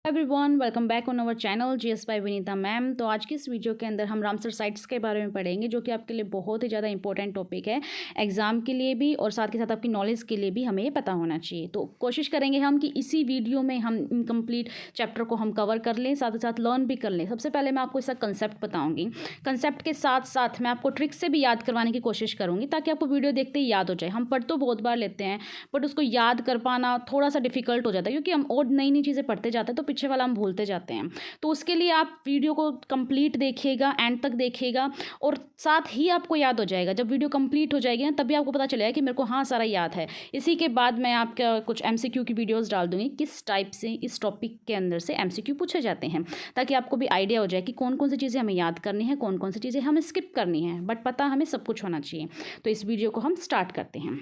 Everyone welcome back on our channel GS bye Vinita ma'am. तो आज की इस वीडियो के अंदर हम रामसर साइट्स के बारे में पढ़ेंगे, जो कि आपके लिए बहुत ही ज़्यादा इंपॉर्टेंट टॉपिक है एग्जाम के लिए भी और साथ के साथ आपकी नॉलेज के लिए भी हमें ये पता होना चाहिए। तो कोशिश करेंगे हम कि इसी वीडियो में हम इनकम्प्लीट चैप्टर को हम कवर कर लें, साथ ही साथ लर्न भी कर लें। सबसे पहले मैं आपको इसका कंसेप्ट बताऊँगी, कंसेप्ट के साथ साथ मैं आपको ट्रिक से भी याद करवाने की कोशिश करूँगी ताकि आपको वीडियो देखते ही याद हो जाए। हम पढ़ तो बहुत बार लेते हैं बट उसको याद कर पाना थोड़ा सा डिफिकल्ट हो जाता है, क्योंकि हम और नई नई चीज़ें पढ़ते जाते हैं तो पीछे वाला हम भूलते जाते हैं। तो उसके लिए आप वीडियो को कंप्लीट देखिएगा, एंड तक देखिएगा और साथ ही आपको याद हो जाएगा। जब वीडियो कंप्लीट हो जाएगी ना तभी आपको पता चलेगा कि मेरे को हाँ सारा याद है। इसी के बाद मैं आपका कुछ एमसीक्यू की वीडियोस डाल दूंगी, किस टाइप से इस टॉपिक के अंदर से एमसीक्यू पूछे जाते हैं, ताकि आपको भी आइडिया हो जाए कि कौन कौन सी चीज़ें हमें याद करनी है, कौन कौन सी चीज़ें हमें स्किप करनी है, बट पता हमें सब कुछ होना चाहिए। तो इस वीडियो को हम स्टार्ट करते हैं।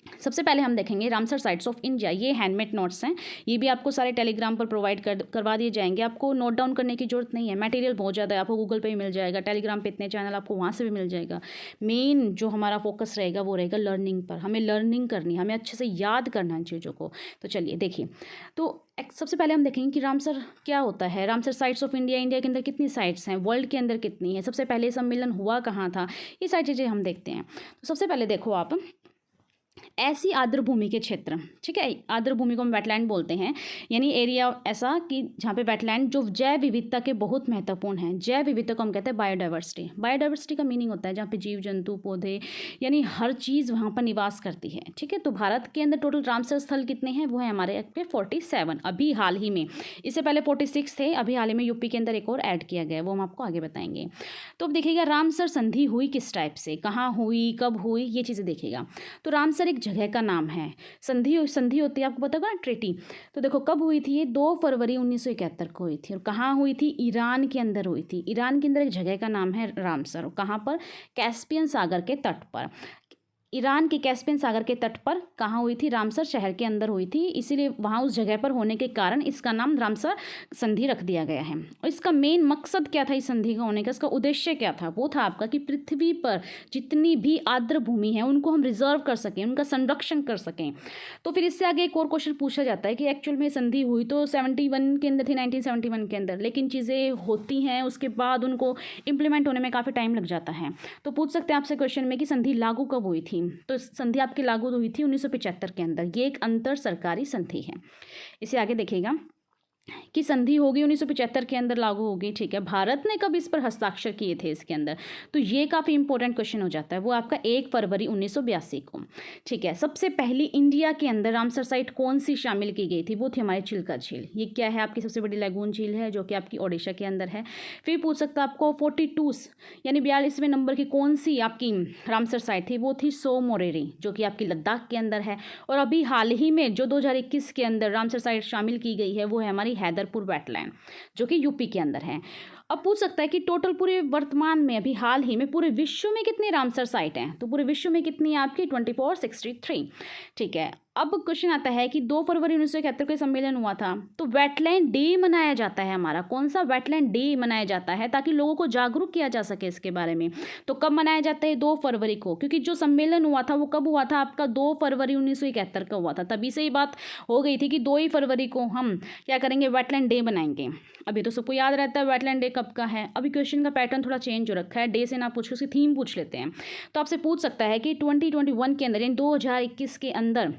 सबसे पहले हम देखेंगे रामसर साइट्स ऑफ इंडिया। ये हैंडमेड नोट्स हैं, ये भी आपको सारे टेलीग्राम पर प्रोवाइड करवा दिए जाएंगे। आपको नोट डाउन करने की जरूरत नहीं है, मटेरियल बहुत ज़्यादा है, आपको गूगल पे भी मिल जाएगा, टेलीग्राम पे इतने चैनल आपको वहाँ से भी मिल जाएगा। मेन जो हमारा फोकस रहेगा वो रहेगा लर्निंग पर। हमें लर्निंग करनी, हमें अच्छे से याद करना है चीज़ों को। तो चलिए देखिए, तो सबसे पहले हम देखेंगे कि रामसर क्या होता है। Ramsar sites of India, India के अंदर कितनी साइट्स हैं, वर्ल्ड के अंदर कितनी है, सबसे पहले सम्मेलन हुआ कहाँ था, ये सारी चीज़ें हम देखते हैं। तो सबसे पहले देखो आप, ऐसी आर्द्र भूमि के क्षेत्र, ठीक है, आर्द्र भूमि को हम वेटलैंड बोलते हैं, यानी एरिया ऐसा कि जहाँ पे वेटलैंड जो जैव विविधता के बहुत महत्वपूर्ण हैं। जैव विविधता को हम कहते हैं बायोडाइवर्सिटी। बायोडाइवर्सिटी का मीनिंग होता है जहाँ पे जीव जंतु पौधे यानी हर चीज़ वहाँ पर निवास करती है, ठीक है। तो भारत के अंदर टोटल रामसर स्थल कितने हैं, वो है हमारे पे 47। अभी हाल ही में, इससे पहले 46 थे, अभी हाल ही में यूपी के अंदर एक और ऐड किया गया है, वो हम आपको आगे बताएंगे। तो अब देखिएगा रामसर संधि हुई किस टाइप से, कहाँ हुई, कब हुई, ये चीज़ें देखिएगा। तो रामसर एक जगह का नाम है, संधि होती है आपको पता होगा ना, ट्रेटी। तो देखो कब हुई थी, ये 2 फरवरी 1971 को हुई थी। और कहाँ हुई थी, ईरान के अंदर हुई थी। ईरान के अंदर एक जगह का नाम है रामसर। कहाँ पर, कैस्पियन सागर के तट पर। ईरान के कैस्पियन सागर के तट पर कहाँ हुई थी, रामसर शहर के अंदर हुई थी, इसीलिए वहाँ उस जगह पर होने के कारण इसका नाम रामसर संधि रख दिया गया है। और इसका मेन मकसद क्या था, इस संधि का होने का, इसका उद्देश्य क्या था, वो था आपका कि पृथ्वी पर जितनी भी आर्द्र भूमि है उनको हम रिजर्व कर सकें, उनका संरक्षण कर सकें। तो फिर इससे आगे एक और क्वेश्चन पूछा जाता है कि एक्चुअल में संधि हुई तो 71 के अंदर थी, 1971 के अंदर, लेकिन चीज़ें होती हैं उसके बाद उनको इम्प्लीमेंट होने में काफ़ी टाइम लग जाता है। तो पूछ सकते हैं आपसे क्वेश्चन में कि संधि लागू कब हुई थी। तो संधि आपकी लागू हुई थी 1975 के अंदर। ये एक अंतर सरकारी संधि है। इसे आगे देखिएगा कि संधि होगी 1975 के अंदर लागू होगी, ठीक है। भारत ने कब इस पर हस्ताक्षर किए थे इसके अंदर, तो ये काफ़ी इंपॉर्टेंट क्वेश्चन हो जाता है। वो आपका 1 फरवरी 1982 को, ठीक है। सबसे पहली इंडिया के अंदर रामसर साइट कौन सी शामिल की गई थी, वो थी हमारी चिल्का झील। ये क्या है, आपकी सबसे बड़ी लैगून झील है जो कि आपकी ओडिशा के अंदर है। फिर पूछ सकता है आपको 42 यानी 42वें नंबर की कौन सी आपकी रामसर साइट थी, वो थी सो मोरेरी, जो कि आपकी लद्दाख के अंदर है। और अभी हाल ही में जो 2021 के अंदर रामसर साइट शामिल की गई है वो है हमारी हैदरपुर वेटलैंड, जो कि यूपी के अंदर है। अब पूछ सकता है कि टोटल पूरे वर्तमान में अभी हाल ही में पूरे विश्व में कितनी रामसर साइट हैं, तो पूरे विश्व में कितनी है आपकी 2463, ठीक है। अब क्वेश्चन आता है कि 2 फरवरी 1971 को सम्मेलन हुआ था, तो वेटलैंड डे मनाया जाता है हमारा। कौन सा, वेटलैंड डे मनाया जाता है ताकि लोगों को जागरूक किया जा सके इसके बारे में। तो कब मनाया जाता है, 2 फरवरी को, क्योंकि जो सम्मेलन हुआ था वो कब हुआ था आपका 2 फरवरी 1971 का हुआ था। तभी से ही बात हो गई थी कि 2 ही फरवरी को हम क्या करेंगे, वेटलैंड डे बनाएंगे। अभी तो सबको याद रहता है वेटलैंड डे कब का है। अभी क्वेश्चन का पैटर्न थोड़ा चेंज हो रखा है, डे से ना पूछ के उसकी थीम पूछ लेते हैं। तो आपसे पूछ सकता है कि 2021 के अंदर यानी 2021 के अंदर,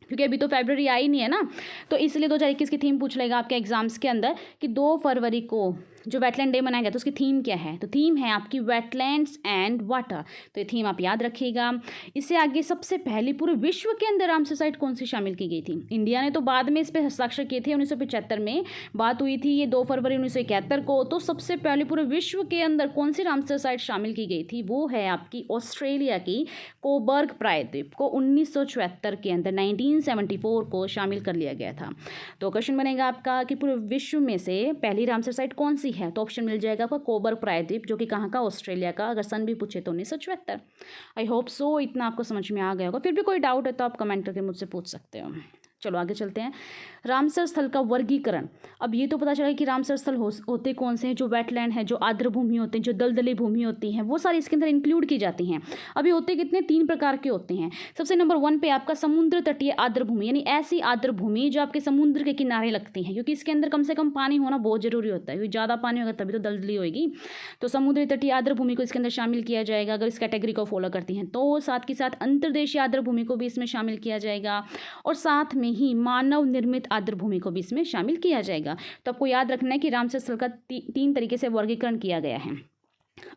क्योंकि अभी तो फरवरी आई नहीं है ना, तो इसलिए 2021 की थीम पूछ लेगा आपके एग्जाम्स के अंदर कि 2 फरवरी को जो वेटलैंड डे मनाया गया तो उसकी थीम क्या है। तो थीम है आपकी वेटलैंड्स एंड वाटर। तो ये थीम आप याद रखिएगा। इससे आगे सबसे पहले पूरे विश्व के अंदर रामसर साइट कौन सी शामिल की गई थी। इंडिया ने तो बाद में इस पर हस्ताक्षर किए थे, 1975 में बात हुई थी ये 2 फरवरी 1971 को। तो सबसे पहले पूरे विश्व के अंदर कौन सी रामसर साइट शामिल की गई थी, वो है आपकी ऑस्ट्रेलिया की कोबर्ग प्रायद्वीप को 1974 के अंदर 1974 को शामिल कर लिया गया था। तो क्वेश्चन बनेगा आपका कि पूरे विश्व में से पहली रामसर साइट कौन सी है, तो ऑप्शन मिल जाएगा आपका कोबर्ग प्रायद्वीप, जो कि कहाँ का, ऑस्ट्रेलिया का। अगर सन भी पूछे तो 1974। आई होप सो इतना आपको समझ में आ गया होगा। फिर भी कोई डाउट है तो आप कमेंट करके मुझसे पूछ सकते हो। चलो आगे चलते हैं। रामसर स्थल का वर्गीकरण। अब ये तो पता चला कि रामसर स्थल होते कौन से हैं, जो वेटलैंड है, जो आर्द्र भूमि होते हैं, जो दलदली भूमि होती हैं, वो सारी इसके अंदर इंक्लूड की जाती हैं। अभी होते कितने, 3 प्रकार के होते हैं। सबसे नंबर 1 पे आपका समुद्र तटीय आर्द्र भूमि, यानी ऐसी आर्द्र भूमि जो आपके समुद्र के किनारे लगती हैं, क्योंकि इसके अंदर कम से कम पानी होना बहुत जरूरी होता है, क्योंकि ज़्यादा पानी होगा तभी तो दलदली होगी। तो समुद्री तटीय आर्द्र भूमि को इसके अंदर शामिल किया जाएगा अगर इस कैटेगरी को फॉलो करती हैं तो। साथ के साथ अंतर्देशीय आर्द्र भूमि को भी इसमें शामिल किया जाएगा, और साथ में ही मानव निर्मित आर्द्र भूमि को भी इसमें शामिल किया जाएगा। तो आपको याद रखना है कि रामसर स्थल का 3 तरीके से वर्गीकरण किया गया है।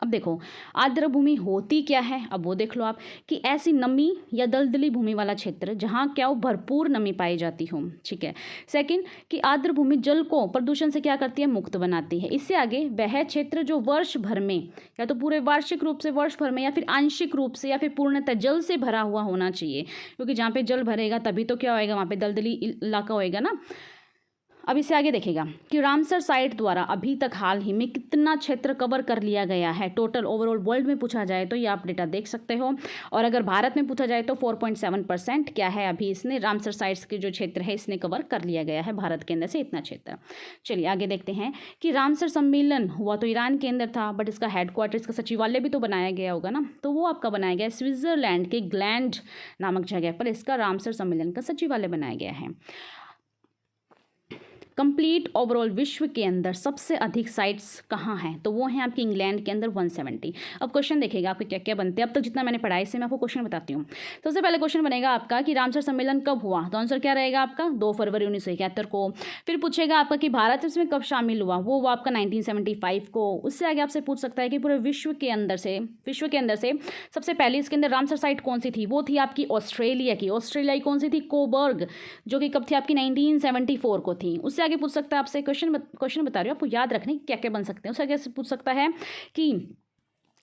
अब देखो आर्द्र भूमि होती क्या है, अब वो देख लो आप, कि ऐसी नमी या दलदली भूमि वाला क्षेत्र जहाँ क्या हो, भरपूर नमी पाई जाती हो। ठीक है। सेकंड, कि आर्द्र भूमि जल को प्रदूषण से क्या करती है, मुक्त बनाती है। इससे आगे वह क्षेत्र जो वर्ष भर में या तो पूरे वार्षिक रूप से वर्ष भर में या फिर आंशिक रूप से या फिर पूर्णतः जल से भरा हुआ होना चाहिए, क्योंकि जहाँ पे जल भरेगा तभी तो क्या होएगा, वहाँ पे दलदली इलाका होएगा ना। अब इससे आगे देखेगा कि रामसर साइट द्वारा अभी तक हाल ही में कितना क्षेत्र कवर कर लिया गया है टोटल ओवरऑल वर्ल्ड में पूछा जाए तो ये आप डेटा देख सकते हो। और अगर भारत में पूछा जाए तो 4.7% क्या है अभी इसने रामसर साइट्स के जो क्षेत्र है इसने कवर कर लिया गया है भारत के अंदर से इतना क्षेत्र। चलिए आगे देखते हैं कि रामसर सम्मेलन हुआ तो ईरान के अंदर था, बट इसका हेडक्वार्टर, इसका सचिवालय भी तो बनाया गया होगा ना, तो वो आपका बनाया गया स्विट्जरलैंड के ग्लैंड नामक जगह पर इसका रामसर सम्मेलन का सचिवालय बनाया गया है। कंप्लीट ओवरऑल विश्व के अंदर सबसे अधिक साइट्स कहाँ हैं, तो वो हैं आपकी इंग्लैंड के अंदर 170। अब क्वेश्चन देखिएगा आपके क्या क्या बनते हैं। अब तक जितना मैंने पढ़ाई से मैं आपको क्वेश्चन बताती हूँ। सबसे पहले क्वेश्चन बनेगा आपका कि रामसर सम्मेलन कब हुआ, तो आंसर क्या रहेगा आपका 2 फरवरी 1971 को। फिर पूछेगा आपका कि भारत इसमें कब शामिल हुआ, वो हुआ आपका 1975 को। उससे आगे आपसे पूछ सकता है कि पूरे विश्व के अंदर से सबसे पहले इसके अंदर रामसर साइट कौन सी थी, वो थी आपकी ऑस्ट्रेलिया की। ऑस्ट्रेलिया कौन सी थी, कोबर्ग, जो कि कब थी आपकी 1974 को थी। उससे आगे पूछ सकता है आपसे, क्वेश्चन बता रही हूँ आपको याद रखने क्या क्या बन सकते हैं। उससे आगे पूछ सकता है कि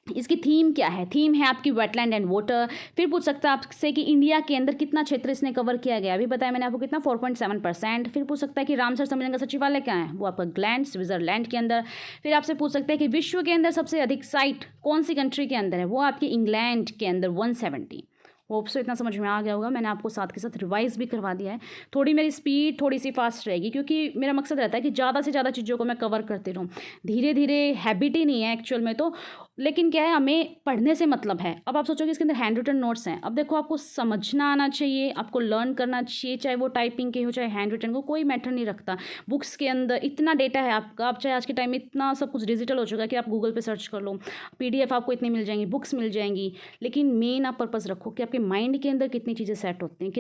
इसकी थीम क्या है, थीम है आपकी वेटलैंड एंड वाटर। फिर पूछ सकता है आपसे कि इंडिया के अंदर कितना क्षेत्र इसने कवर किया गया, अभी बताया मैंने आपको कितना 4.7%। फिर पूछ सकता है कि रामसर सम्मेलन का सचिवालय क्या है, वो आपका ग्लैंड स्विट्जरलैंड के अंदर। फिर आपसे पूछ सकता है कि विश्व के अंदर सबसे अधिक साइट कौन सी कंट्री के अंदर है, वो आपकी इंग्लैंड के अंदर 170। होप सो इतना समझ में आ गया होगा। मैंने आपको साथ के साथ रिवाइज भी करवा दिया है। थोड़ी मेरी स्पीड थोड़ी सी फास्ट रहेगी, क्योंकि मेरा मकसद रहता है कि ज़्यादा से ज़्यादा चीज़ों को मैं कवर करती रहूँ। धीरे धीरे हैबिट ही नहीं है एक्चुअल में तो, लेकिन क्या है, हमें पढ़ने से मतलब है। अब आप सोचोगे इसके अंदर हैंड रिटन नोट्स हैं। अब देखो आपको समझना आना चाहिए, आपको लर्न करना चाहिए, चाहे वो टाइपिंग के हो चाहे हैंड रिटन को, कोई मैटर नहीं रखता। बुक्स के अंदर इतना डेटा है आपका, आप चाहे आज के टाइम में इतना सब कुछ डिजिटल हो चुका है कि आप गूगल पे सर्च कर लो, PDF आपको इतनी मिल जाएंगी, बुक्स मिल जाएंगी। लेकिन मेन आप पर्पज़ रखो कि आपके माइंड के अंदर कितनी चीज़ें सेट होती हैं,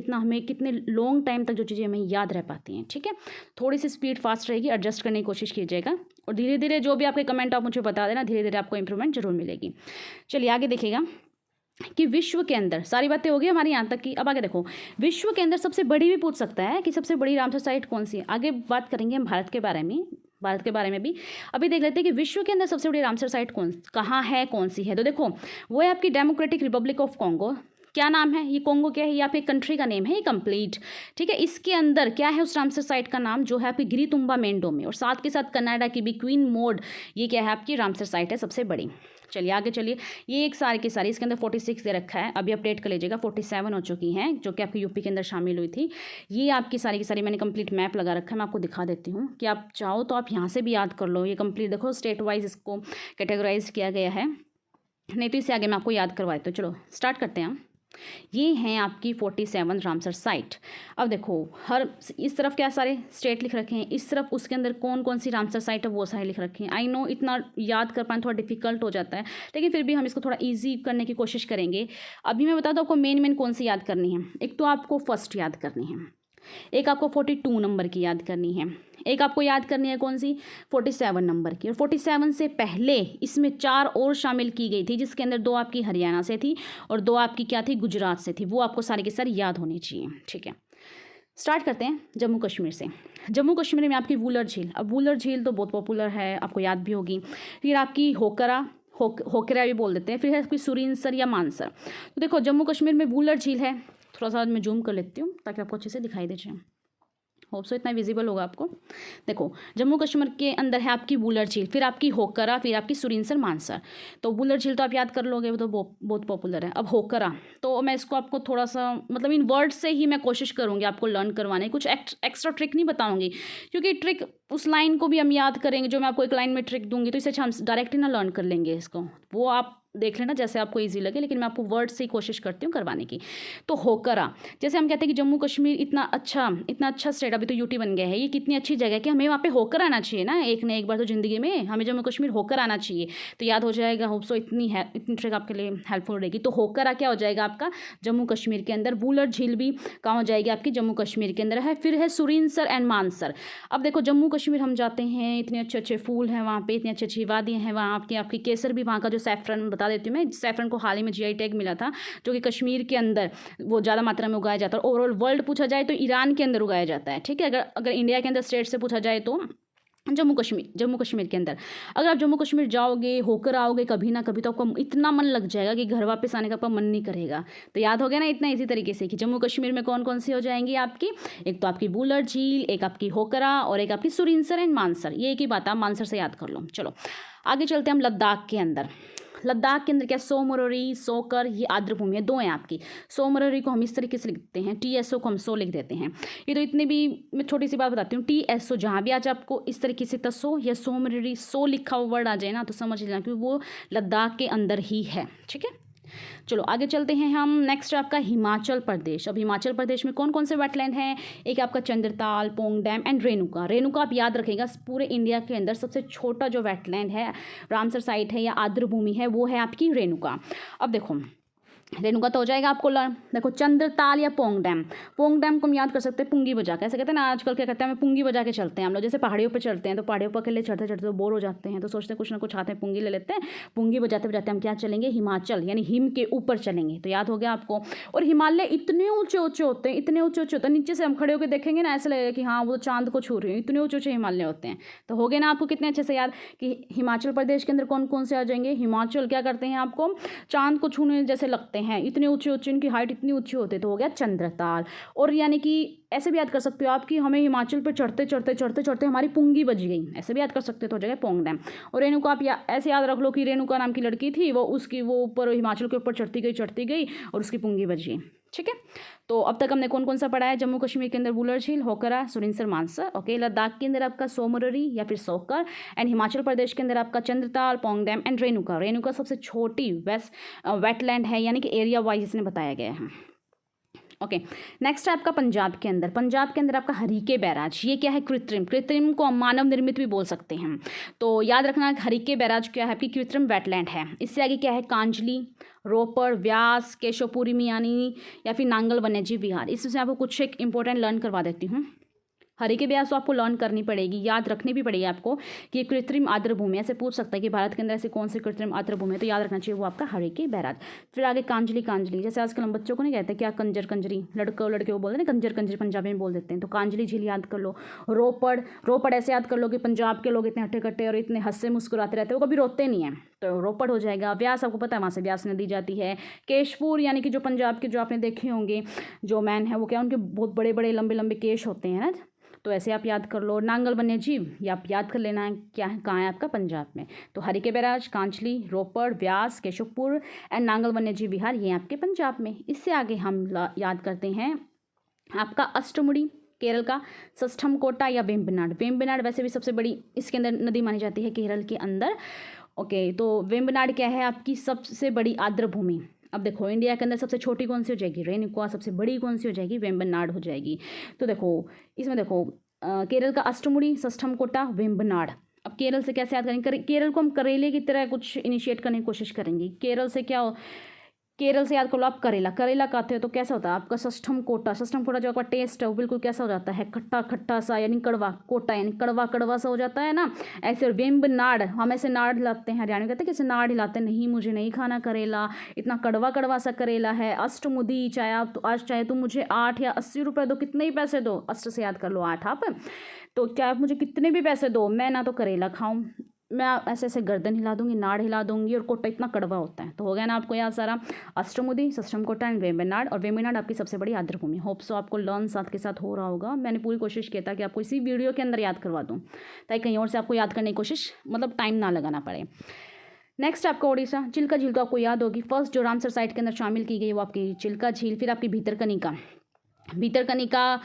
कितने लॉन्ग टाइम तक जो चीज़ें हमें याद रह पाती हैं। ठीक है, थोड़ी सी स्पीड फास्ट रहेगी, एडजस्ट करने की कोशिश कीजिएगा, और धीरे धीरे जो भी आपके कमेंट आप मुझे बता देना, धीरे धीरे आपको इंप्रूवमेंट जरूर मिलेगी। चलिए आगे देखिएगा कि विश्व के अंदर सारी बातें हो गई हमारी यहाँ तक की। अब आगे देखो, विश्व के अंदर सबसे बड़ी भी पूछ सकता है कि सबसे बड़ी रामसर साइट कौन सी है। आगे बात करेंगे हम भारत के बारे में भी। अभी देख लेते हैं कि विश्व के अंदर सबसे बड़ी रामसर साइट कहाँ है, कौन सी है। तो देखो वो है आपकी डेमोक्रेटिक रिपब्लिक ऑफ कॉन्गो। क्या नाम है ये, कॉन्गो क्या है, ये आपकी कंट्री का नेम है, ये कंप्लीट। ठीक है, इसके अंदर क्या है उस रामसर साइट का नाम, जो है आपकी गिरितुंबा मेंडो में, और साथ के साथ कनाडा की भी क्वीन मोड, ये क्या है आपकी रामसर साइट है सबसे बड़ी। चलिए आगे चलिए, ये एक सारी की सारी इसके अंदर 46 दे रखा है, अभी अपडेट कर लीजिएगा, 47 हो चुकी हैं जो कि आपकी यूपी के अंदर शामिल हुई थी। ये आपकी सारी की सारी मैंने कंप्लीट मैप लगा रखा है, मैं आपको दिखा देती हूँ कि आप चाहो तो आप यहाँ से भी याद कर लो। ये कंप्लीट देखो स्टेट वाइज इसको कैटेगराइज किया गया है, नहीं तो इससे आगे मैं आपको याद करवाए। तो चलो स्टार्ट करते हैं। ये हैं आपकी 47 रामसर साइट। अब देखो हर इस तरफ क्या सारे स्टेट लिख रखे हैं, इस तरफ उसके अंदर कौन कौन सी रामसर साइट है वो सारे लिख रखे हैं। आई नो इतना याद कर पाना थोड़ा डिफिकल्ट हो जाता है, लेकिन फिर भी हम इसको थोड़ा इजी करने की कोशिश करेंगे। अभी मैं बता दूँ आपको मेन कौन सी याद करनी है। एक तो आपको फर्स्ट याद करनी है, एक आपको 42 नंबर की याद करनी है, एक आपको याद करनी है कौन सी 47 नंबर की, और 47 से पहले इसमें 4 और शामिल की गई थी, जिसके अंदर 2 आपकी हरियाणा से थी और 2 आपकी क्या थी गुजरात से थी। वो आपको सारी की सारी याद होनी चाहिए। ठीक है, स्टार्ट करते हैं जम्मू कश्मीर से। जम्मू कश्मीर में आपकी वूलर झील। अब वूलर झील तो बहुत पॉपुलर है, आपको याद भी होगी। फिर आपकी होकरा भी बोल देते हैं। फिर है आपकी सुरिनसर या मानसर। तो देखो जम्मू कश्मीर में वूलर झील है, थोड़ा सा मैं जूम कर लेती हूँ ताकि आपको अच्छे से दिखाई दे जाए। होप सो इतना विजिबल होगा आपको। देखो जम्मू कश्मीर के अंदर है आपकी वुलर झील, फिर आपकी होकरा, फिर आपकी सुरिनसर मानसर। तो वुलर झील तो आप याद कर लोगे, वो तो बहुत पॉपुलर है। अब होकरा तो मैं इसको आपको थोड़ा सा मतलब इन वर्ड से ही मैं कोशिश करूँगी आपको लर्न करवाने, कुछ एक्स्ट्रा ट्रिक नहीं बताऊँगी, क्योंकि ट्रिक उस लाइन को भी हम याद करेंगे जो मैं आपको एक लाइन में ट्रिक दूंगी, तो इससे अच्छा हम डायरेक्ट ही ना लर्न कर लेंगे इसको, वो आप देख लेना जैसे आपको इजी लगे, लेकिन मैं आपको वर्ड से ही कोशिश करती हूँ करवाने की। तो होकरा, जैसे हम कहते हैं कि जम्मू कश्मीर इतना अच्छा स्टेट, अभी तो यूटी बन गया है, ये कितनी अच्छी जगह है कि हमें वहाँ पे होकर आना चाहिए ना, एक ना एक बार तो ज़िंदगी में हमें जम्मू कश्मीर होकर आना चाहिए। तो याद हो जाएगा, होप सो इतनी ट्रिक आपके लिए हेल्पफुल रहेगी। तो होकरा क्या हो जाएगा आपका जम्मू कश्मीर के अंदर, वुलर झील भी कहाँ हो जाएगी आपकी जम्मू कश्मीर के अंदर है। फिर है सुरिनसर एंड मानसर। अब देखो जम्मू कश्मीर हम जाते हैं, इतने अच्छे अच्छे फूल हैं वहाँ पे, इतनी अच्छी अच्छी वादियाँ हैं वहाँ आपकी केसर भी, वहाँ का जो सैफरन बता देती हूँ मैं, सैफरन को हाल ही में जीआई टैग मिला था, जो कि कश्मीर के अंदर वो ज़्यादा मात्रा में उगाया जाता है। ओवरऑल वर्ल्ड पूछा जाए तो ईरान के अंदर उगाया जाता है, ठीक है। अगर इंडिया के अंदर स्टेट से पूछा जाए तो जम्मू कश्मीर के अंदर। अगर आप जम्मू कश्मीर जाओगे, होकर आओगे कभी ना कभी, तो आपका इतना मन लग जाएगा कि घर वापस आने का आपका मन नहीं करेगा। तो याद हो गया ना इतना इसी तरीके से कि जम्मू कश्मीर में कौन कौन सी हो जाएंगी आपकी, एक तो आपकी वुलर झील, एक आपकी होकरा और एक आपकी सुरिनसर एंड मानसर। ये एक ही बात आप मानसर से याद कर लो। चलो आगे चलते हैं हम लद्दाख के अंदर। लद्दाख के अंदर क्या, सोमरोरी, सोकर, ये आर्द्र भूमि है, दो हैं आपकी। सोमरोरी को हम इस तरीके से लिखते हैं, TSO को हम सो लिख देते हैं। ये तो इतने भी, मैं छोटी सी बात बताती हूँ, TSO जहाँ भी आज आपको इस तरीके से तसो या सोमरोरी सो लिखा हुआ वर्ड आ जाए ना, तो समझ लेना कि वो लद्दाख के अंदर ही है, ठीक है। चलो आगे चलते हैं हम। नेक्स्ट आपका हिमाचल प्रदेश। अब हिमाचल प्रदेश में कौन कौन से वेटलैंड हैं, एक आपका चंद्रताल, पोंग डैम एंड रेणुका। रेणुका आप याद रखेगा, पूरे इंडिया के अंदर सबसे छोटा जो वेटलैंड है, रामसर साइट है या आर्द्र भूमि है, वो है आपकी रेणुका। अब देखो रेणुका तो हो जाएगा आपको लर्न। देखो चंद्रताल या पोंग डैम को हम याद कर सकते हैं पुंगी बजा के, ऐसे कहते हैं ना आजकल क्या कहते हैं, हमें पुंगी बजा के चलते हैं हम लोग। जैसे पहाड़ियों पे चलते हैं तो पहाड़ियों पर अकेले चढ़ते चढ़ते तो बोर हो जाते हैं, तो सोचते हैं कुछ ना कुछ हाथ में पुंगी ले लेते हैं, पुंगी बजाते बजाते हम क्या चलेंगे, हिमाचल यानी हिम के ऊपर चलेंगे। तो याद हो गया आपको। और हिमालय इतने ऊंचे ऊंचे होते हैं, इतने ऊंचे ऊंचे होते हैं, नीचे से हम खड़े होकर देखेंगे ना ऐसे लगेगा कि हाँ वो चांद को छू रही है, इतने ऊंचे ऊंचे हिमालय होते हैं। तो हो गए ना आपको कितने अच्छे से याद कि हिमाचल प्रदेश के अंदर कौन कौन से आ जाएंगे। हिमाचल क्या करते हैं, आपको चांद को छूने जैसे लगते हैं, इतने ऊंचे इनकी हाइट इतनी ऊंची होती है। तो हो गया चंद्रताल। और यानी कि ऐसे भी याद कर सकते हो आप कि हमें हिमाचल पर चढ़ते चढ़ते हमारी पुंगी बज गई, ऐसे भी याद कर सकते हो। तो हो जाएगा पोंग डैम। और रेणुका आप ऐसे याद रख लो कि रेणुका नाम की लड़की थी, वो ऊपर हिमाचल के ऊपर चढ़ती गई और उसकी पुंगी बज गई, ठीक है। तो अब तक हमने कौन कौन सा पढ़ा है, जम्मू कश्मीर के अंदर वुलर झील, होकरा, सुरिनसर, मानसर, ओके। लद्दाख के अंदर आपका सोमरोरी या फिर सोकर, एंड हिमाचल प्रदेश के अंदर आपका चंद्रताल, पोंग डैम एंड रेणुका सबसे छोटी वेटलैंड है, यानी कि एरिया वाइज इसने बताया गया है, ओके। नेक्स्ट है आपका पंजाब के अंदर आपका हरीके बैराज। ये क्या है, कृत्रिम को हम मानव निर्मित भी बोल सकते हैं। तो याद रखना हरीके बैराज क्या है, आपकी कृत्रिम वेटलैंड है। इससे आगे क्या है, कांजली, रोपड़, व्यास, केशवपुरी मियानी या फिर नांगल वन्यजीव विहार। इसमें आपको कुछ एक इंपॉर्टेंट लर्न करवा देती हूँ। हरीके बैराज तो आपको लर्न करनी पड़ेगी, याद रखनी भी पड़ेगी आपको कि ये कृत्रिम आर्द्र भूमि, ऐसे पूछ सकता है कि भारत के अंदर ऐसे कौन से कृत्रिम आर्द्र भूमि है, तो याद रखना चाहिए वो आपका हरीके बैराज। फिर आगे कांजली, जैसे आजकल हम बच्चों को नहीं कहते क्या कंजरी, लड़के वो बोलते हैं ना कंजर पंजाबी में बोल देते हैं, तो कांजली झील याद कर लो। रोपड़ ऐसे याद कर लो कि पंजाब के लोग इतने हट्टे कट्टे और इतने हंसते मुस्कुराते रहते हैं, वो कभी रोते नहीं हैं, तो रोपड़ हो जाएगा। व्यास आपको पता है वहाँ से व्यास नदी जाती है। केशपुर यानी कि जो पंजाब के, जो आपने देखे होंगे जो मैन है वो क्या, उनके बहुत बड़े बड़े लंबे लंबे केश होते हैं ना, तो ऐसे आप याद कर लो। नांगल वन्यजीव ये आप याद कर लेना क्या है, कहाँ है आपका, पंजाब में। तो Harike barrage, Kaanchli, Ropar, Vyas, Keshavpur and Nangal वन्यजीव विहार, ये आपके पंजाब में। इससे आगे हम याद करते हैं आपका अष्टमुड़ी केरल का, सष्टम कोटा या वेम्बनाड वैसे भी सबसे बड़ी इसके अंदर नदी मानी जाती है केरल के अंदर, ओके। तो वेम्बनाड क्या है, आपकी सबसे बड़ी आर्द्र भूमि। अब देखो इंडिया के अंदर सबसे छोटी कौन सी हो जाएगी, रेणुका। सबसे बड़ी कौन सी हो जाएगी, वेम्बनाड हो जाएगी। तो देखो इसमें देखो केरल का अष्टमुड़ी, सष्टम कोटा, वेम्बनाड। अब केरल से कैसे याद करेंगे, केरल को हम करेले की तरह कुछ इनिशिएट करने की कोशिश करेंगे। केरल से केरल से याद कर लो आप करेला खाते हो तो कैसा होता है आपका, सष्टम कोटा जो आपका टेस्ट है वो बिल्कुल कैसा हो जाता है, खट्टा सा, यानी कड़वा। कोटा यानी कड़वा सा हो जाता है ना, ऐसे। और वेम्बनाड, हम ऐसे नाड़ हिलाते हैं, हरियाणा कहते हैं कैसे नाड़ हिलाते हैं, नहीं मुझे नहीं खाना करेला, इतना कड़वा सा करेला है। अष्टमुदी, चाहे तुम मुझे 8 या 80 रुपये दो, कितने ही पैसे दो, अष्ट से याद कर लो 8 आप, तो क्या आप मुझे कितने भी पैसे दो, मैं ना तो करेला खाऊं मैं ऐसे ऐसे गर्दन हिला दूंगी, नाड़ हिला दूंगी, और कोटा इतना कड़वा होता है। तो हो गया ना आपको याद सारा। अष्टमुदी, सश्रमकोटा एंड वेम्बनाड, और वेम्बनाड आपकी सबसे बड़ी आर्द्रभूमि। होप सो आपको लर्न साथ के साथ हो रहा होगा। मैंने पूरी कोशिश किया था कि आपको इसी वीडियो के अंदर याद करवा दूँ, ताकि कहीं और से आपको याद करने की कोशिश मतलब टाइम ना लगाना पड़े। नेक्स्ट आपका ओडिशा, चिल्का झील तो आपको याद होगी। फर्स्ट जो रामसर साइट के अंदर शामिल की गई वो आपकी चिल्का झील। फिर आपकी भीतरकनिका, भीतरकनिका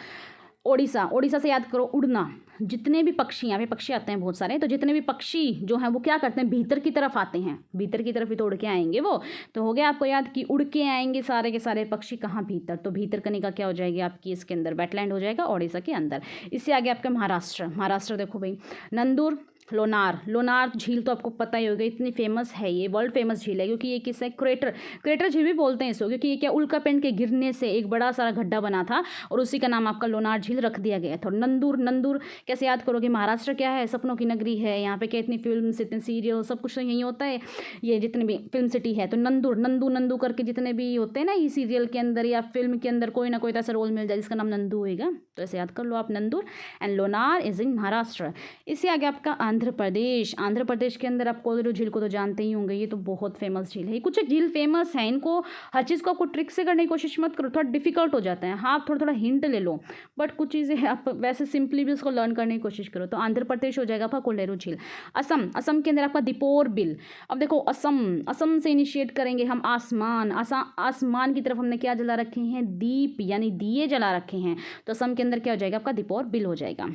ओडिशा से याद करो उड़ना। जितने भी पक्षी, यहाँ पे पक्षी आते हैं बहुत सारे, तो जितने भी पक्षी जो हैं वो क्या करते हैं, भीतर की तरफ आते हैं, भीतर की तरफ ही तो उड़ के आएंगे वो। तो हो गया आपको याद कि उड़ के आएंगे सारे के सारे पक्षी कहाँ, भीतर। तो भीतरकनिका क्या हो जाएगी आपकी, इसके अंदर वेटलैंड हो जाएगा ओडिशा के अंदर। इससे आगे आपका महाराष्ट्र, महाराष्ट्र देखो भाई, नंदूर, लोनार झील तो आपको पता ही होगा, इतनी फेमस है ये, वर्ल्ड फेमस झील है, क्योंकि ये किस है, क्रेटर झील भी बोलते हैं इसको, क्योंकि ये क्या उल्कापिंड के गिरने से एक बड़ा सारा गड्ढा बना था और उसी का नाम आपका लोनार झील रख दिया गया था। नंदूर कैसे याद करोगे, महाराष्ट्र क्या है, सपनों की नगरी है, यहाँ पे क्या इतनी फिल्म, इतने सीरियल, सब कुछ यहीं होता है, ये जितने भी फिल्म सिटी है। तो नंदू करके जितने भी होते हैं ना, ये सीरियल के अंदर या फिल्म के अंदर कोई ना कोई ऐसा रोल मिल जाए जिसका नाम नंदू होगा, तो ऐसे याद कर लो आप, Nandur. And Lonar is in Maharashtra. इससे आगे आपका आंध्र प्रदेश के अंदर आप कोदरू झील को तो जानते ही होंगे, ये तो बहुत फेमस झील है। कुछ झील फेमस है, इनको हर चीज़ को आपको ट्रिक से करने की कोशिश मत करो, थोड़ा डिफिकल्ट हो जाता है। हाँ, आप थोड़ा हिंट ले लो, बट कुछ चीज़ें आप वैसे सिंपली भी उसको लर्न करने की कोशिश करो। तो आंध्र प्रदेश हो जाएगा आपका कोलेरू झील। असम के अंदर आपका दीपोर बिल। अब देखो असम से इनिशिएट करेंगे हम, आसमान की तरफ हमने क्या जला रखे हैं, दीप यानी दिए जला रखे हैं। तो असम के अंदर क्या हो जाएगा आपका, दीपोर बिल हो जाएगा।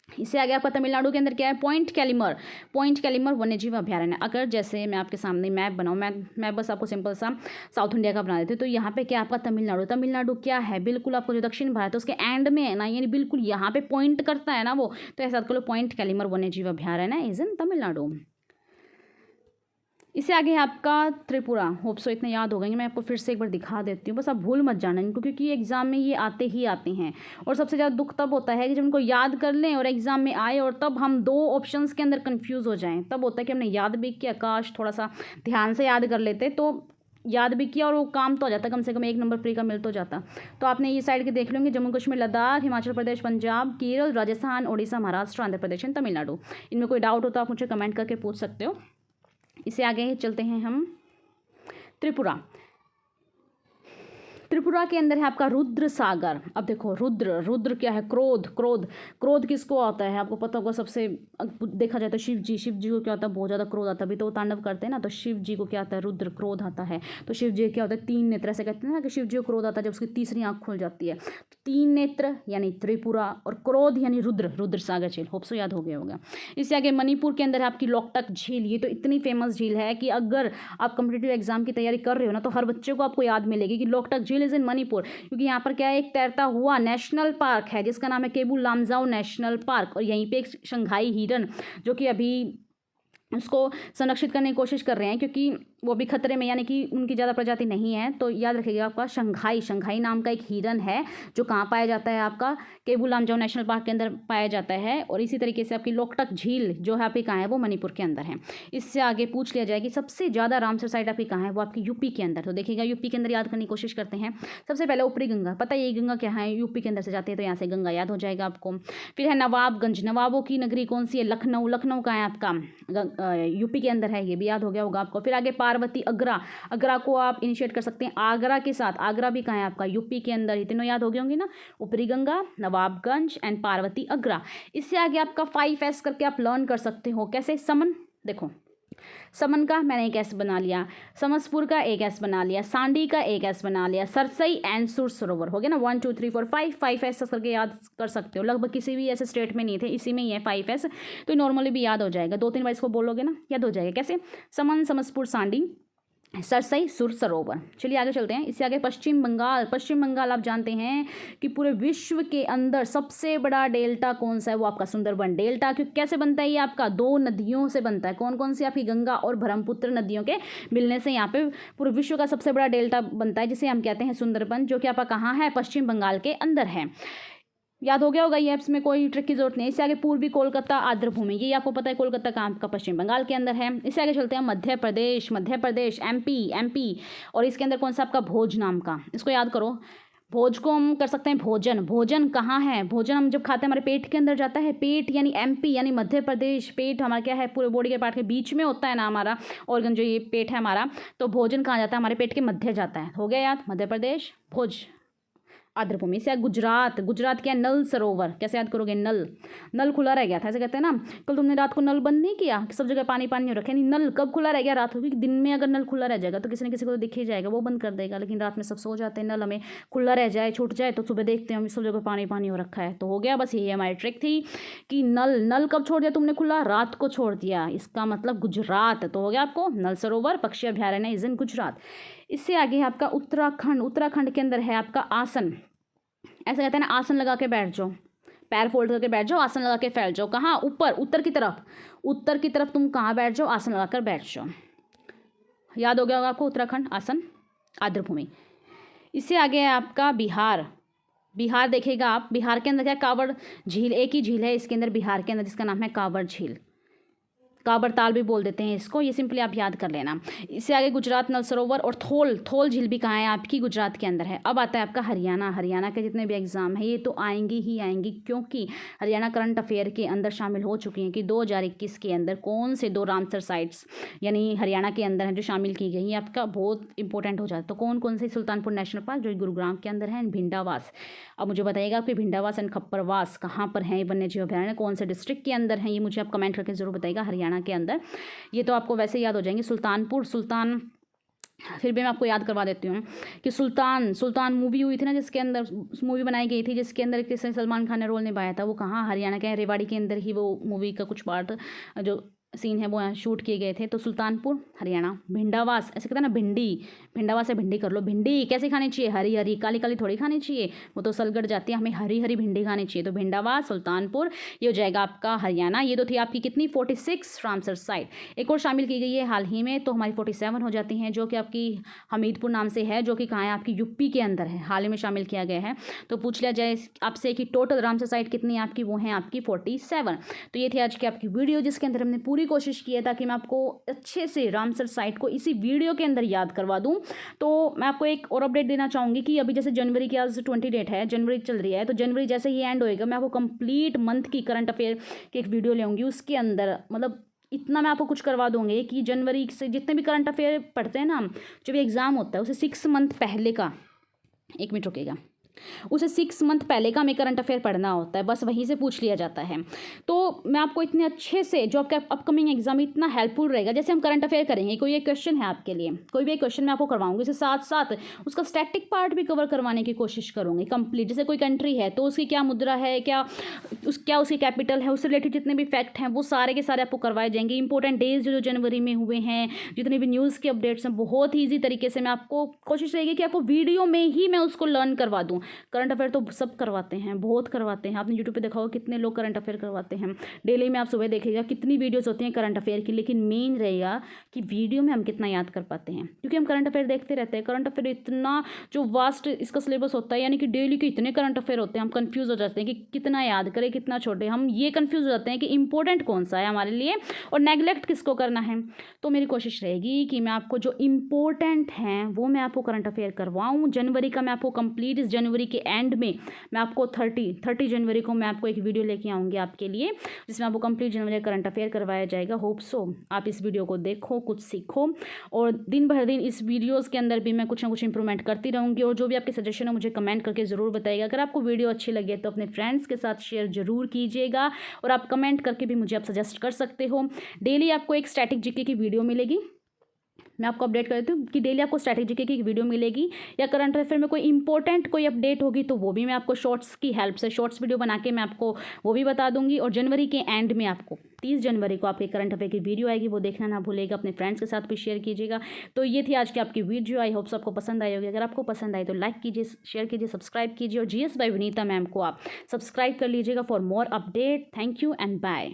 इससे आगे आपका तमिलनाडु के अंदर क्या है, पॉइंट कैलिमर वन्यजीव अभ्यारण्य। अगर जैसे मैं आपके सामने मैप बनाऊँ, मैं बस आपको सिंपल सा साउथ इंडिया का बना देती हूँ। तो यहाँ पे क्या आपका तमिलनाडु क्या है, बिल्कुल आपको जो दक्षिण भारत है उसके एंड में है ना, यानी बिल्कुल यहाँ पे पॉइंट करता है ना वो, तो ऐसा करो, पॉइंट कैलिमर वन्यजीव अभ्यारण्य इज इन तमिलनाडु। इससे आगे है आपका त्रिपुरा। होप सो इतने याद हो गए, मैं आपको फिर से एक बार दिखा देती हूँ, बस आप भूल मत जाना इनको, क्योंकि एग्जाम में ये आते ही आते हैं। और सबसे ज़्यादा दुख तब होता है कि जब उनको याद कर लें और एग्जाम में आए और तब हम दो ऑप्शंस के अंदर कंफ्यूज हो जाएं। तब होता है कि हमने याद भी किया, काश थोड़ा सा ध्यान से याद कर लेते, तो याद भी किया और वो काम तो हो जाता, कम से कम 1 नंबर फ्री का मिल तो जाता। तो आपने ये साइड के देख लेंगे, जम्मू कश्मीर, लद्दाख, हिमाचल प्रदेश, पंजाब, केरल, राजस्थान, ओडिशा, महाराष्ट्र, आंध्र प्रदेश एंड तमिलनाडु। इनमें कोई डाउट हो तो आप मुझे कमेंट करके पूछ सकते हो। इससे आगे चलते हैं हम त्रिपुरा के अंदर है आपका रुद्र सागर। अब देखो रुद्र क्या है, क्रोध किसको आता है आपको पता होगा। सबसे देखा जाए तो शिव जी को क्या होता है, बहुत ज़्यादा क्रोध आता है, अभी तो वो तांडव करते हैं ना, तो शिव जी को क्या आता है, रुद्र क्रोध आता है। तो शिव जी क्या होता है, 3 नेत्र, ऐसे कहते हैं ना कि शिव जी को क्रोध आता है जब उसकी तीसरी आँख खुल जाती है। तो 3 नेत्र यानी त्रिपुरा और क्रोध यानी रुद्र सागर झील। होप सो याद हो गया होगा। इससे आगे मणिपुर के अंदर है आपकी लोकटक झील। ये तो इतनी फेमस झील है कि अगर आप कॉम्पिटिटिव एग्जाम की तैयारी कर रहे हो ना, तो हर बच्चे को आपको याद मिलेगी कि लोकटक झील इज इन मणिपुर, क्योंकि यहाँ पर क्या है, एक तैरता हुआ नेशनल पार्क है जिसका नाम है केबुल लामजाओ नेशनल पार्क। और यहीं पे एक शंघाई हिरन, जो कि अभी उसको संरक्षित करने की कोशिश कर रहे हैं, क्योंकि वो भी खतरे में, यानी कि उनकी ज़्यादा प्रजाति नहीं है। तो याद रखिएगा आपका शंघाई नाम का एक हिरन है, जो कहाँ पाया जाता है, आपका केबुल लामजाओ नेशनल पार्क के अंदर पाया जाता है। और इसी तरीके से आपकी लोकटक झील जो है आपकी कहाँ है, वो मणिपुर के अंदर है। इससे आगे पूछ लिया जाए कि सबसे ज़्यादा रामसर साइट आपकी कहाँ है, वो आपकी यूपी के अंदर। तो देखिएगा यूपी के अंदर याद करने की कोशिश करते हैं। सबसे पहले ऊपरी गंगा, पता है ये गंगा क्या है, यूपी के अंदर से जाती है, तो यहाँ से गंगा याद हो जाएगा आपको। फिर है नवाबगंज, नवाबों की नगरी कौन सी है, लखनऊ का है आपका, यूपी के अंदर है, ये भी याद हो गया होगा आपको। फिर आगे पार्वती, अगरा को आप इनिशिएट कर सकते हैं आगरा के साथ। आगरा भी कहाँ है आपका, यूपी के अंदर। ये तीनों याद हो गए होंगे ना, ऊपरी गंगा, नवाबगंज एंड पार्वती, अगरा। इससे आगे आपका 5S करके आप लर्न कर सकते हो। कैसे, समन, देखो समन का मैंने एक S बना लिया, समसपुर का एक S बना लिया, सांडी का एक S बना लिया, सरसई एंड सुर सरोवर हो गया ना। 1 2 3 4 5 करके याद कर सकते हो। लगभग किसी भी ऐसे स्टेट में नहीं थे, इसी में ही है 5S, तो नॉर्मली भी याद हो जाएगा। 2-3 बार इसको बोलोगे ना, याद हो जाएगा। कैसे, समन, समसपुर, सांडी, सरसई, सुर सरोवर। चलिए आगे चलते हैं। इससे आगे पश्चिम बंगाल आप जानते हैं कि पूरे विश्व के अंदर सबसे बड़ा डेल्टा कौन सा है, वो आपका सुंदरबन डेल्टा। क्योंकि कैसे बनता है ये आपका, 2 नदियों से बनता है। कौन कौन सी, आपकी गंगा और ब्रह्मपुत्र नदियों के मिलने से यहाँ पे पूरे विश्व का सबसे बड़ा डेल्टा बनता है, जिसे हम कहते हैं सुंदरबन, जो कि आपका कहाँ है, पश्चिम बंगाल के अंदर है। याद हो गया होगा, ये ऐप्स में कोई ट्रिक की जरूरत नहीं है। इससे आगे पूर्वी कोलकाता आर्द्रभूमि, ये आपको पता है कोलकाता कहाँ आपका, पश्चिम बंगाल के अंदर है। इससे आगे चलते हैं मध्य प्रदेश, MP, और इसके अंदर कौन सा आपका, भोज नाम का, इसको याद करो। भोज को हम कर सकते हैं भोजन। भोजन कहाँ है? भोजन हम जब खाते हैं हमारे पेट के अंदर जाता है। पेट यानी एमपी यानी मध्य प्रदेश। पेट हमारा क्या है? पूरे बॉडी के पार्ट के बीच में होता है ना हमारा ऑर्गन, जो ये पेट है हमारा। तो भोजन कहाँ जाता है? हमारे पेट के मध्य जाता है। हो गया याद? मध्य प्रदेश भोज। आर्द्रभूमि से गुजरात। गुजरात क्या? नल सरोवर। कैसे याद करोगे? नल, नल खुला रह गया था, ऐसे कहते हैं ना। कल तुमने रात को नल बंद नहीं किया, सब जगह पानी पानी हो रखे, नहीं, नल कब खुला रह गया? रात को। क्योंकि दिन में अगर नल खुला रह जाएगा तो किसी न किसी को तो दिख ही जाएगा, वो बंद कर देगा। लेकिन रात में सब सो जाते हैं, नल हमें खुला रह जाए, छूट जाए तो सुबह देखते हैं हम सब जगह पानी पानी हो रखा है। तो हो गया, बस यही हमारी ट्रिक थी कि नल, नल कब छोड़ दिया तुमने खुला? रात को छोड़ दिया, इसका मतलब गुजरात। तो हो गया आपको नल सरोवर पक्षी अभ्यारण्य इज इन गुजरात। इससे आगे है आपका उत्तराखंड। उत्तराखंड के अंदर है आपका आसन। ऐसा कहते हैं ना, आसन लगा के बैठ जाओ, पैर फोल्ड करके बैठ जाओ, आसन लगा के फैल जाओ। कहाँ? ऊपर, उत्तर की तरफ। उत्तर की तरफ तुम कहाँ बैठ जाओ? आसन लगा कर बैठ जाओ। याद हो गया होगा आपको उत्तराखंड आसन, आर्द्रभूमि। इससे आगे है आपका बिहार। बिहार देखिएगा आप, बिहार के अंदर क्या? कांवड़ झील। एक ही झील है इसके अंदर बिहार के अंदर, जिसका नाम है कांवड़ झील। काबर ताल भी बोल देते हैं इसको, ये सिंपली आप याद कर लेना। इससे आगे गुजरात नल सरोवर और थोल। थोल झील भी कहाँ है? आपकी गुजरात के अंदर है। अब आता है आपका हरियाणा। हरियाणा के जितने भी एग्जाम है ये तो आएंगी ही आएंगी, क्योंकि हरियाणा करंट अफेयर के अंदर शामिल हो चुकी हैं कि 2021 के अंदर कौन से 2 रामसर साइट्स यानी हरियाणा के अंदर हैं जो शामिल की गई हैं। आपका बहुत इंपॉर्टेंट हो जाता है। तो कौन कौन से? सुल्तानपुर नेशनल पार्क जो गुरुग्राम के अंदर है, भिंडावास। अब मुझे बताइएगा आपके भिंडावास एंड खप्परवास कहाँ पर हैं? वन्य जीव अभ्यारण्य कौन से डिस्ट्रिक्ट के अंदर हैं? ये मुझे आप कमेंट करके जरूर बताइएगा। हरियाणा के अंदर ये तो आपको वैसे याद हो जाएंगे। सुल्तानपुर, सुल्तान, फिर भी मैं आपको याद करवा देती हूँ कि सुल्तान मूवी हुई थी ना, जिसके अंदर मूवी बनाई गई थी, जिसके अंदर किसने सलमान खान ने रोल निभाया था, वो कहाँ? हरियाणा के रेवाड़ी के अंदर ही वो मूवी का कुछ पार्ट जो सीन है वो यहाँ शूट किए गए थे। तो सुल्तानपुर हरियाणा। भिंडावास, ऐसे कहते हैं ना भिंडी, भिंडावास से भिंडी कर लो। भिंडी कैसे खानी चाहिए? हरी हरी, काली काली थोड़ी खानी चाहिए, वो तो सलगड़ जाती है, हमें हरी हरी भिंडी खानी चाहिए। तो भिंडावास, सुल्तानपुर, ये हो जाएगा आपका हरियाणा। ये तो थी आपकी कितनी? 46 रामसर साइट। एक और शामिल की गई है हाल ही में, तो हमारी 47 हो जाती हैं, जो कि आपकी हमीरपुर नाम से है, जो कि कहाँ है? आपकी यूपी के अंदर है, हाल ही में शामिल किया गया है। तो पूछ लिया जाए आपसे कि टोटल रामसर साइट कितनी है आपकी? वो है आपकी 47। तो ये थी आज की आपकी वीडियो, जिसके अंदर हमने पूरी कोशिश की है ताकि मैं आपको अच्छे से रामसर साइट को इसी वीडियो के अंदर याद करवा दूं। तो मैं आपको एक और अपडेट देना चाहूँगी कि अभी जैसे जनवरी की आज 20 डेट है, जनवरी चल रही है, तो जनवरी जैसे ही एंड होएगा मैं आपको कंप्लीट मंथ की करंट अफेयर की एक वीडियो लेंगी। उसके अंदर मतलब इतना मैं आपको कुछ करवा दूंगी कि जनवरी से जितने भी करंट अफेयर पढ़ते हैं ना हम, जो भी एग्ज़ाम होता है उसे 6 मंथ पहले का, 1 मिनट रुकेगा, उसे 6 मंथ पहले का हमें करंट अफेयर पढ़ना होता है, बस वहीं से पूछ लिया जाता है। तो मैं आपको इतने अच्छे से, जो आपका अपकमिंग एग्जाम इतना हेल्पफुल रहेगा, जैसे हम करंट अफेयर करेंगे, कोई एक क्वेश्चन है आपके लिए, कोई भी एक क्वेश्चन मैं आपको करवाऊंगी, उसके साथ साथ उसका स्टैटिक पार्ट भी कवर करवाने की कोशिश करूँगी कंप्लीट। जैसे कोई कंट्री है तो उसकी क्या मुद्रा है, क्या उसकी कैपिटल है, उससे रिलेटेड जितने भी फैक्ट हैं वो सारे के सारे आपको करवाए जाएंगे। इंपॉर्टेंट डेज जो जनवरी में हुए हैं, जितने भी न्यूज़ के अपडेट्स हैं, बहुत ही ईजी तरीके से मैं आपको, कोशिश रहेगी कि आपको वीडियो में ही मैं उसको लर्न करवा दूँ। करंट अफेयर तो सब करवाते हैं, बहुत करवाते हैं, आपने यूट्यूब पे देखा होगा कितने लोग करंट अफेयर करवाते हैं। डेली में आप सुबह देखिएगा कितनी वीडियोस होती हैं करंट अफेयर की, लेकिन मेन रहेगा कि वीडियो में हम कितना याद कर पाते हैं, क्योंकि हम करंट अफेयर देखते रहते हैं। करंट अफेयर इतना जो वास्ट इसका सिलेबस होता है, यानी कि डेली के इतने करंट अफेयर होते हैं, हम कंफ्यूज हो जाते हैं कि कितना याद करें कितना छोड़े। हम ये कंफ्यूज हो जाते हैं कि इंपॉर्टेंट कौन सा है हमारे लिए और नेगलेक्ट किसको करना है। तो मेरी कोशिश रहेगी कि मैं आपको जो इम्पोर्टेंट हैं वो मैं आपको करंट अफेयर करवाऊँ। जनवरी का मैं आपको कंप्लीट, इस जनवरी के एंड में मैं आपको 30 जनवरी को मैं आपको एक वीडियो लेके आऊँगी आपके लिए, जिसमें आपको कंप्लीट जनवरी करंट अफेयर करवाया जाएगा। होप सो आप इस वीडियो को देखो, कुछ सीखो, और दिन भर दिन इस वीडियोस के अंदर भी मैं कुछ ना कुछ इंप्रूवमेंट करती रहूँगी। और जो भी आपके सजेशन है मुझे कमेंट करके ज़रूर बताइएगा। अगर आपको वीडियो अच्छी लगे तो अपने फ्रेंड्स के साथ शेयर ज़रूर कीजिएगा, और आप कमेंट करके भी मुझे आप सजेस्ट कर सकते हो। डेली आपको एक स्टैटिक जीके की वीडियो मिलेगी, मैं आपको अपडेट कर देती हूँ कि डेली आपको स्ट्रैटेजी की वीडियो मिलेगी, या करंट अफेयर में कोई इंपॉर्टेंट कोई अपडेट होगी तो वो भी मैं आपको शॉर्ट्स की हेल्प से, शॉर्ट्स वीडियो बना के मैं आपको वो भी बता दूंगी। और जनवरी के एंड में आपको 30 जनवरी को आपके करंट अफेयर की वीडियो आएगी, वो देखना ना भूलेगा, अपने फ्रेंड्स के साथ भी शेयर कीजिएगा। तो ये थी आज की आपकी वीडियो, आई होप्स आपको पसंद आई होगी। अगर आपको पसंद आई तो लाइक कीजिए, शेयर कीजिए, सब्सक्राइब कीजिए, और GS by विनीता मैम को आप सब्सक्राइब कर लीजिएगा for more update. Thank you and bye.